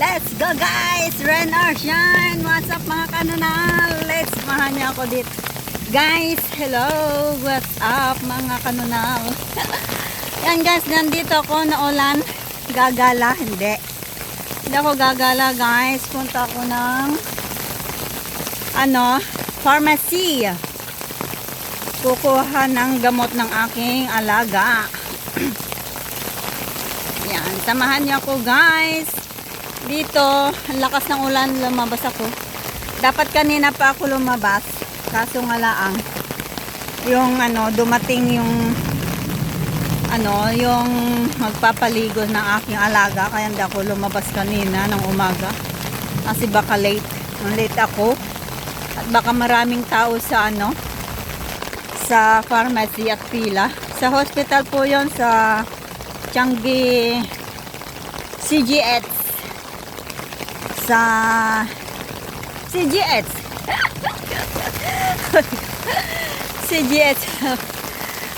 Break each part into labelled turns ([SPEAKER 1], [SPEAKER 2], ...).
[SPEAKER 1] Let's go guys! Rain or shine! What's up mga kanunal? Let's samahan niyo ako dito. Guys, hello! What's up mga kanunal? Yan guys, nandito ako na ulan. Gagala? Hindi ako gagala guys. Punta ako ng pharmacy. Kukuha ng gamot ng aking alaga. Yan, samahan niyo ako guys. Dito, ang lakas ng ulan, lumabas ako. Dapat kanina pa ako lumabas. Kaso nga laang, yung dumating yung yung magpapaligo ng aking alaga. Kaya hindi ako lumabas kanina ng umaga. Kasi baka late. Late ako. At baka maraming tao sa sa pharmacy at pila. Sa hospital po yon, sa Changi CGX. Sa CGX. CGX.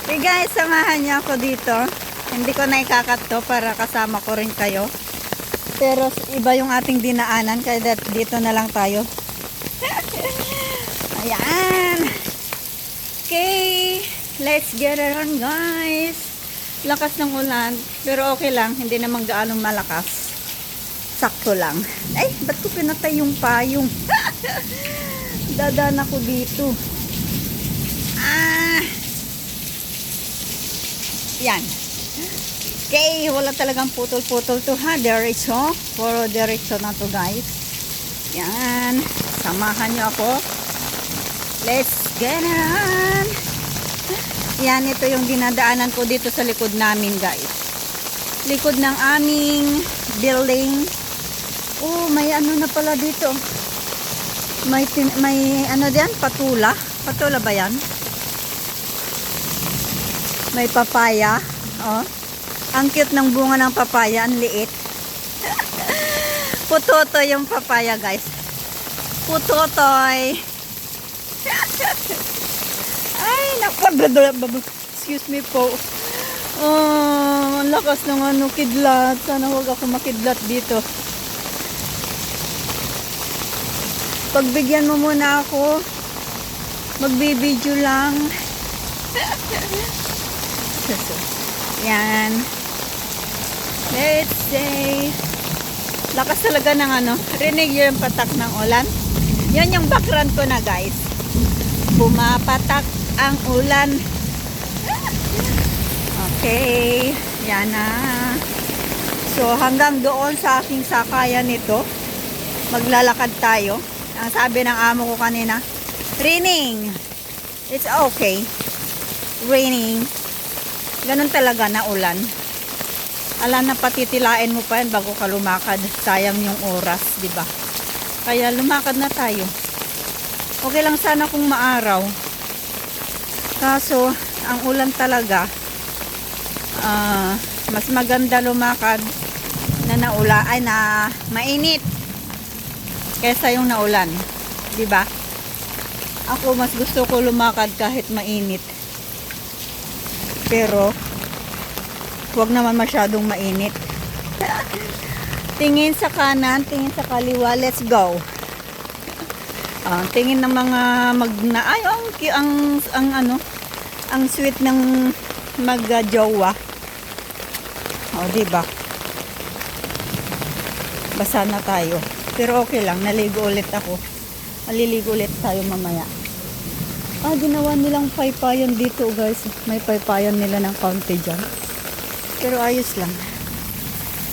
[SPEAKER 1] Hey guys, samahan niyo ako dito. Hindi ko na ikakat to para kasama ko rin kayo. Pero iba yung ating dinaanan, kaya dito na lang tayo. Ayan. Okay, let's get it on guys. Lakas ng ulan, pero okay lang, hindi naman gaanong malakas. Sakto lang. Ay, ba't ko pinatay yung payong? Dadaan ako dito. Yan. Okay, wala talagang putol-putol to ha. Diretso. Puro diretso na to guys. Yan. Samahan nyo ako. Let's get it on. Yan, ito yung dinadaanan ko dito sa likod namin guys. Likod ng aming building. Oh, may na pala dito. May diyan? Patula. Patula ba yan? May papaya. Oh. Ang cute ng bunga ng papaya. Ang liit. Putotoy yung papaya guys. Putotoy. Ay, excuse me po. Oh, ang lakas ng kidlat. Sana huwag ako makidlat dito. Pagbigyan mo muna ako. Magbibideo lang. Yan. Let's say. Lakas talaga ng rinig yung patak ng ulan. Yan yung background ko na guys. Pumapatak ang ulan. Okay. Yan na. So hanggang doon sa aking sakayan nito, maglalakad tayo. Ang sabi ng amo ko kanina, raining. It's okay. Raining. Ganun talaga na ulan. Alam na patitilain mo pa yan bago ka lumakad. Sayang yung oras, di ba? Kaya lumakad na tayo. Okay lang sana kung maaraw. Kaso, ang ulan talaga, mas maganda lumakad na mainit kaysa yung naulan. Di ba? Ako mas gusto ko lumakad kahit mainit. Pero huwag naman masyadong mainit. Tingin sa kanan, tingin sa kaliwa, let's go. Tingin ng mga ang sweet ng mag-jowa. Di ba? Basa na tayo. Pero okay lang, naligo ulit ako. Maliligo ulit tayo mamaya. Ginawa nilang paypayan dito guys. May paypayan nila ng kaunti dyan. Pero ayos lang.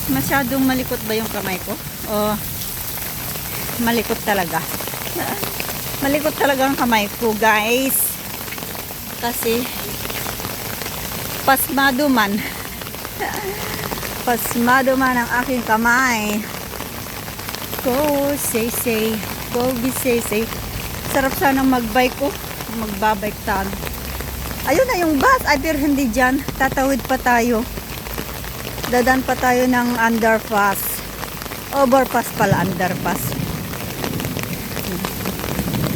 [SPEAKER 1] Masyadong malikot ba yung kamay ko? O malikot talaga? Malikot talaga ang kamay ko guys. Kasi pasmado man. Pasmado man ang aking kamay. Go say. Go be say. Sarap sanang magbike ko. Magbabike tayo. Ayun na yung bus. Pero hindi dyan. Tatawid pa tayo. Dadan pa tayo ng underpass. Overpass pala, underpass.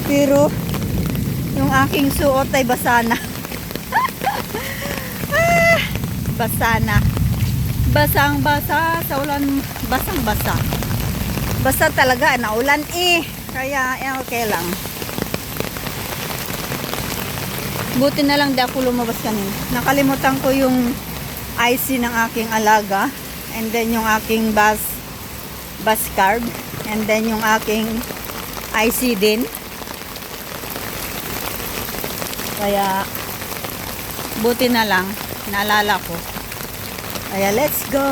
[SPEAKER 1] Pero yung aking suot ay basa na. Basa na. Basang-basa sa ulan, basang-basa. Basta talaga, naulan eh. Kaya, okay lang. Buti na lang di ako lumabas kanina. Nakalimutan ko yung IC ng aking alaga. And then yung aking bus card. And then yung aking IC din. Kaya, buti na lang, naalala ko. Kaya, let's go.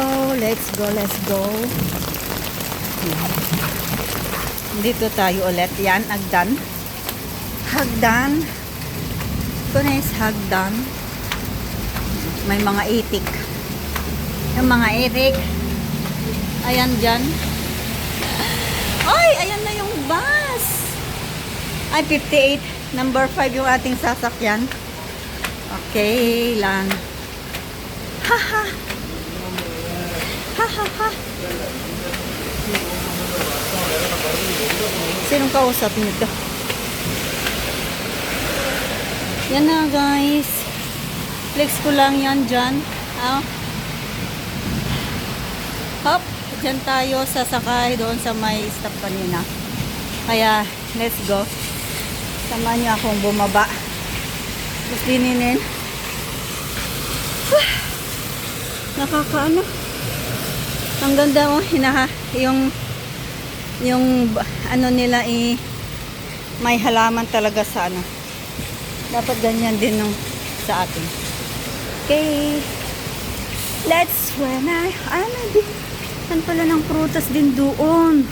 [SPEAKER 1] Dito tayo ulit. Yan, hagdan. Ito na is hagdan. May mga itik. Yung mga itik. Ayan dyan. Ay, ayan na yung bus. Ay, 58. Number 5 yung ating sasakyan. Okay lang. Haha. Sinong kausap nito? Yan na guys. Flex ko lang yan dyan. Hop. Dyan tayo sasakay doon sa may stop kanina. Kaya let's go. Samahan niyo akong bumaba. Tapos dininin. Nakakaano. Ang ganda mo. Yung ano nila may halaman talaga sa ano. Dapat ganyan din nung sa atin. Okay. Let's when saan pala ng prutas din doon?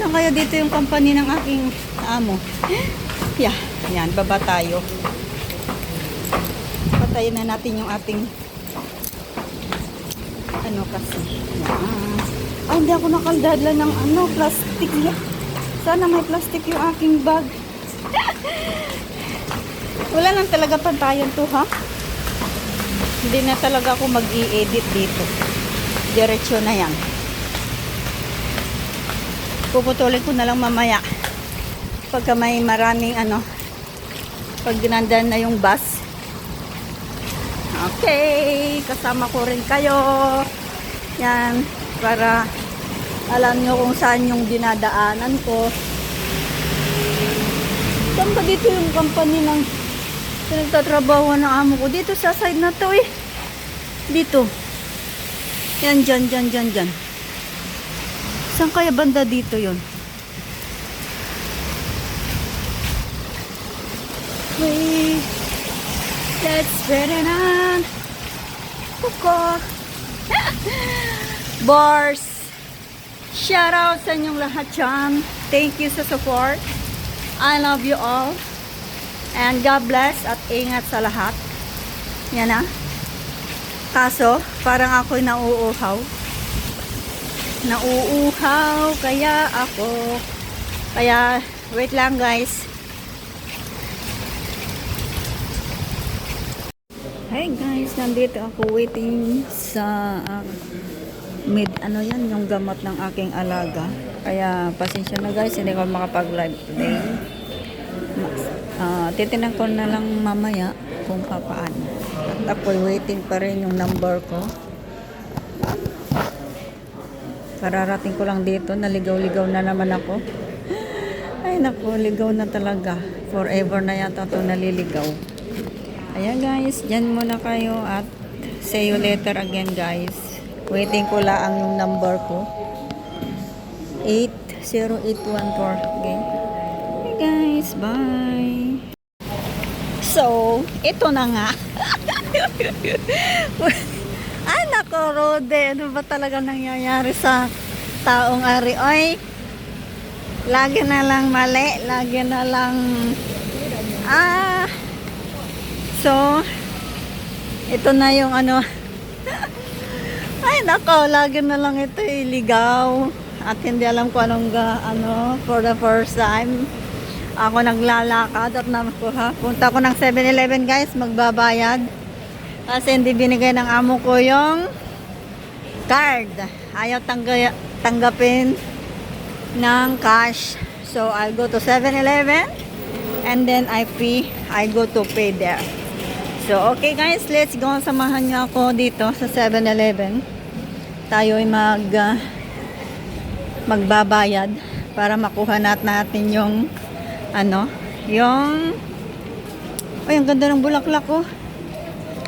[SPEAKER 1] Saan kaya dito yung company ng aking amo? Yeah, yan, baba tayo. Patayin na natin yung ating ano kasi. Yan. Ay, hindi ako nakaldadla ng plastic. Sana may plastic yung aking bag. Wala nang talaga pantayan to, ha? Hindi na talaga ako mag-i-edit dito. Diretso na yan. Puputulin ko na lang mamaya. Pagka may maraming pag ginandan na yung bus. Okay. Kasama ko rin kayo. Yan. Para alam nyo kung saan yung dinadaanan ko. Saan ba dito yung company ng pinagtatrabaho ng amo ko? Dito sa side na to eh. Dito. Yan, dyan. Saan kaya banda dito yon? Wait. Let's get it on. Kuko. Bars. Shout out sa inyong lahat dyan. Thank you sa support. I love you all. And God bless at ingat sa lahat. Yan na. Kaso, parang ako'y nauuhaw. Kaya, wait lang guys. Hey guys, nandito ako waiting sa yung gamot ng aking alaga. Kaya, pasensya na guys, hindi ko makapag-live today. Titinan ko na lang mamaya kung papaano. At ako'y waiting pa rin yung number ko. Kararating ko lang dito. Naligaw-ligaw na naman ako. Ay naku, ligaw na talaga. Forever na yata ito naliligaw. Ayan guys, dyan muna kayo at see you later again guys. Waiting ko lang yung number ko. 80814. Okay. Hey guys, bye. So, ito na nga. Ay, nako, Rode. Ano ba talaga nangyayari sa taong ari? Oy, lagi na lang mali. Lagi na lang... So, ito na yung Ay, nako, lagi na lang ito iligaw. At hindi alam ko for the first time. Ako naglalakad at punta ko ng 7-Eleven guys, magbabayad. Kasi hindi binigay ng amo ko yung card. Ayaw tanggapin ng cash. So, I'll go to 7-Eleven and then I go to pay there. So, okay guys, let's go. Samahan niyo ako dito sa 7-Eleven. Tayo ay magbabayad para makuha natin yung ano, yung ay, ang ganda ng bulaklak oh.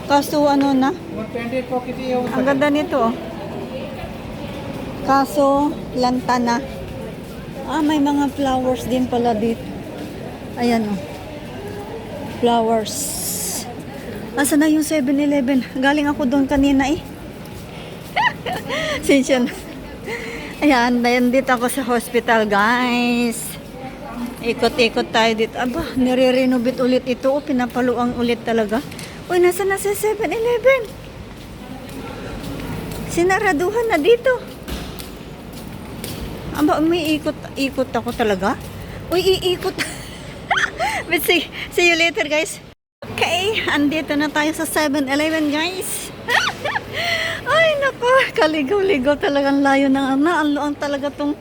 [SPEAKER 1] Kaso ano na? Ang ganda nito oh. Kaso lanta na. May mga flowers din pala dito. Ayan oh. Flowers. Asa na yung 7-Eleven? Galing ako doon kanina eh. Sinsya na. Ayan, dito ako sa hospital guys. Ikot-ikot tayo dito. Aba, nire-renovate ulit ito. Pinapaluang ulit talaga. Uy, nasa 7-Eleven? Sinaraduhan na dito. Aba, may ikot ako talaga. Uy, iikot. But see you later guys. Okay, andito na tayo sa 7-Eleven guys. Ay, nako, kaligaw-ligaw talagang layo ng ang talaga tong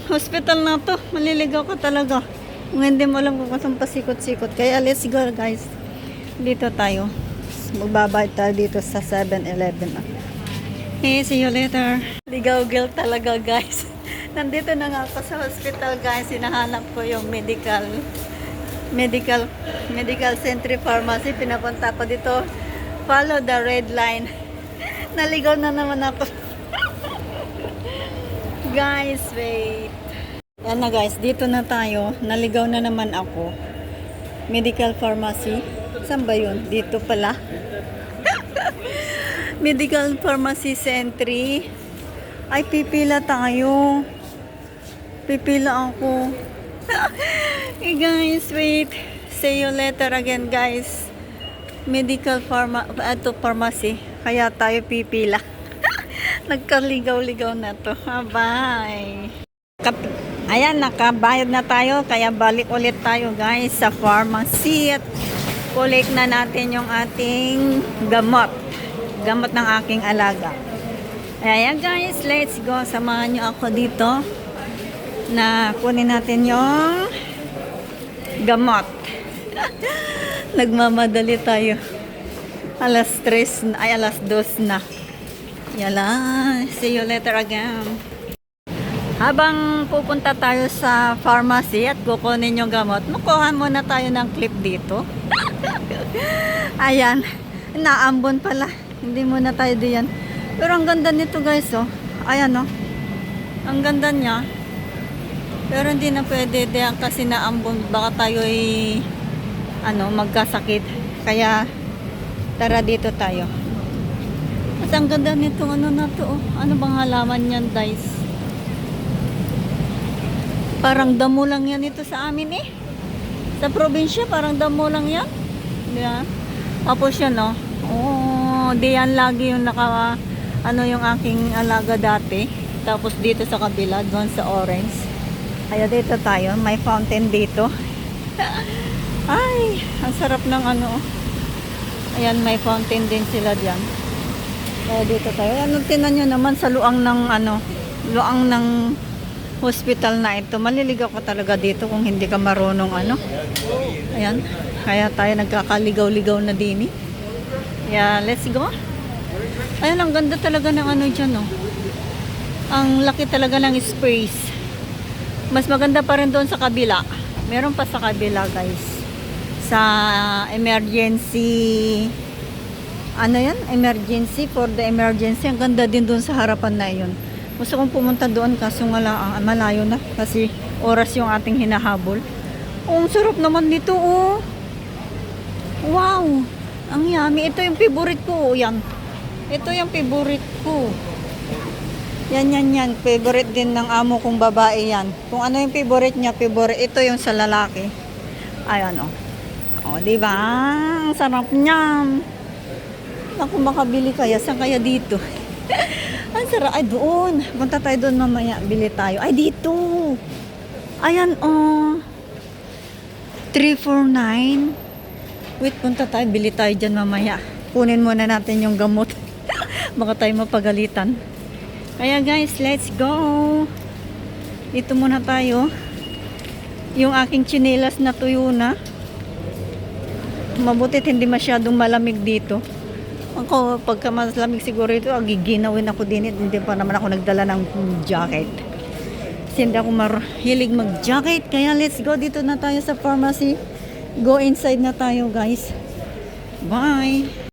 [SPEAKER 1] hospital na to. Maliligaw ka talaga. Kung hindi mo alam kung kasang pasikot-sikot. Kaya let's go guys. Dito tayo. Magbabayad tayo dito sa 7-Eleven. Hey, see you later. Ligaw girl talaga guys. Nandito na nga ako sa hospital guys. Hinahanap ko yung medical Century Pharmacy. Pinapunta ko dito. Follow the red line. Naligaw na naman ako. Guys, wait. Yan na guys, dito na tayo. Naligaw na naman ako. Medical pharmacy. Saan ba yun? Dito pala. Medical Pharmacy Century. Ay, pipila tayo. Pipila ako. Hey guys, wait. See you later again guys. Medical pharmacy. Kaya tayo pipila. Nagkaligaw-ligaw na to. Bye. Ayan, nakabayad na tayo. Kaya balik ulit tayo guys sa pharmacy. At collect na natin yung ating gamot. Gamot ng aking alaga. Ayan guys, let's go. Samahan nyo ako dito. Na kunin natin yung gamot. Nagmamadali tayo. Alas 3 na, ay alas 2 na. Yala, see you later again. Habang pupunta tayo sa pharmacy at kukunin yung gamot, makuha muna tayo ng clip dito. Ayan, naambon pala. Hindi muna tayo diyan. Pero ang ganda nito guys oh. Ayan oh. Ang ganda niya. Pero hindi na pwede diyan kasi naambon. Baka tayo ay magkasakit. Kaya tara dito tayo. At ang ganda nito na to oh. Ano bang halaman yan guys? Parang damo lang yan ito sa amin eh. Sa probinsya parang damo lang yan. Diba? Tapos yan oh. Oh, diyan lagi yung yung aking alaga dati. Tapos dito sa kabila, doon sa orange. Kaya dito tayo, may fountain dito. Ay, ang sarap ng Ayan, may fountain din sila diyan. Kaya dito tayo. Tinan nyo naman sa luang ng hospital na ito. Maliligaw ka talaga dito kung hindi ka marunong Ayan, kaya tayo nagkakaligaw-ligaw na din eh. Yeah, let's go. Ayan, ang ganda talaga ng dyan oh. Ang laki talaga ng space. Mas maganda pa rin doon sa kabila. Meron pa sa kabila guys. Sa emergency. Yan? Emergency, for the emergency. Ang ganda din doon sa harapan na yun. Gusto kong pumunta doon kaso malayo na. Kasi oras yung ating hinahabol. Oh, ang sarap naman dito oh. Wow. Ang yummy. Ito yung favorite ko. Yan. Ito yung favorite ko. Yan. Favorite din ng amo kong babae yan. Kung ano yung favorite niya, favorite. Ito yung sa lalaki. Ayan o. O, diba? Ang sarap niyan. Ako makabili kaya. Saan kaya dito? Ang sarap. Ay, doon. Punta tayo doon mamaya. Bili tayo. Ay, dito. Ayan o. 349. Wait, punta tayo. Bili tayo dyan mamaya. Kunin muna natin yung gamot. Baka tayo mapagalitan. Kaya guys, let's go. Dito muna tayo. Yung aking tsinelas na tuyo na. Mabutit hindi masyadong malamig dito. Ako, pagka mas lamig siguro ito, giginawin ako din. Hindi pa naman ako nagdala ng jacket. Kasi hindi ako mahilig mag-jacket. Kaya let's go. Dito na tayo sa pharmacy. Go inside na tayo, guys. Bye!